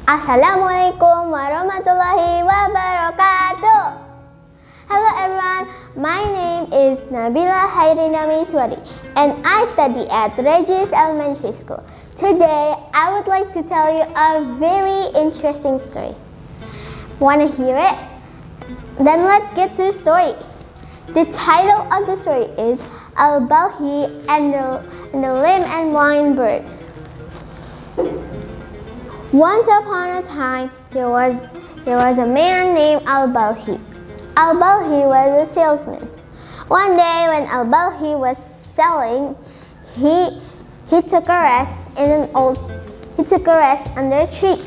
Assalamualaikum warahmatullahi wabarakatuh. Hello everyone, my name is Khairina and I study at Regis Elementary School. Today, I would like to tell you a very interesting story. Wanna hear it? Then let's get to the story. The title of the story is Balkhi and the Limp and Blind Bird. Once upon a time, there was a man named Balkhi. Balkhi was a salesman. One day when Balkhi was selling, he took a rest under a tree.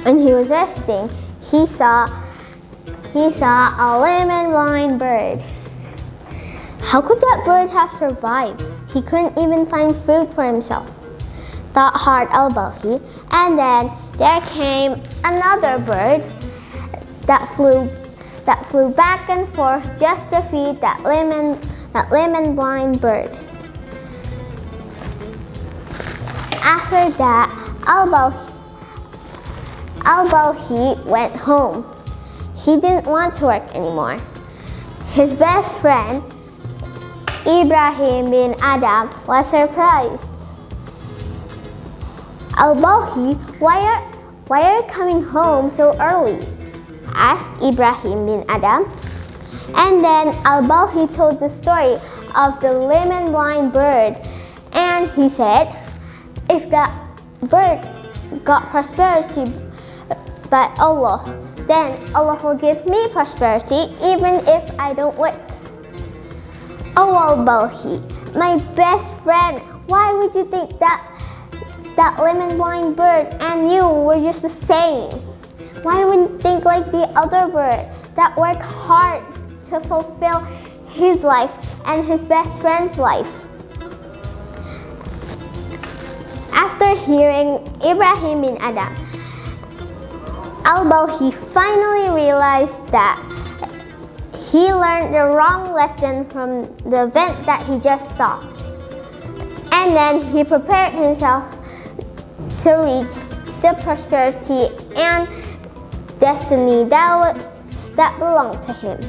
When he was resting, he saw a limp and blind bird. How could that bird have survived? He couldn't even find food for himself, thought hard Balkhi. And then there came another bird that flew back and forth just to feed that limp and blind bird. After that, Balkhi went home. He didn't want to work anymore. His best friend, Ibrahim bin Adam, was surprised. Balkhi, why are you coming home so early? Asked Ibrahim bin Adam. And then Balkhi told the story of the limp and blind bird. And he said, if that bird got prosperity by Allah, then Allah will give me prosperity even if I don't work. Oh, Balkhi, my best friend, why would you think that limp and blind bird and you were just the same? Why wouldn't you think like the other bird that worked hard to fulfill his life and his best friend's life? After hearing Ibrahim bin Adam, Balkhi finally realized that he learned the wrong lesson from the event that he just saw. And then he prepared himself to reach the prosperity and destiny that belonged to him.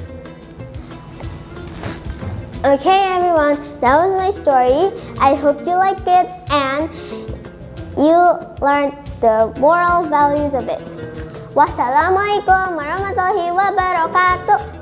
Okay everyone, that was my story. I hope you liked it and you learned the moral values of it. Wassalamualaikum warahmatullahi wabarakatuh.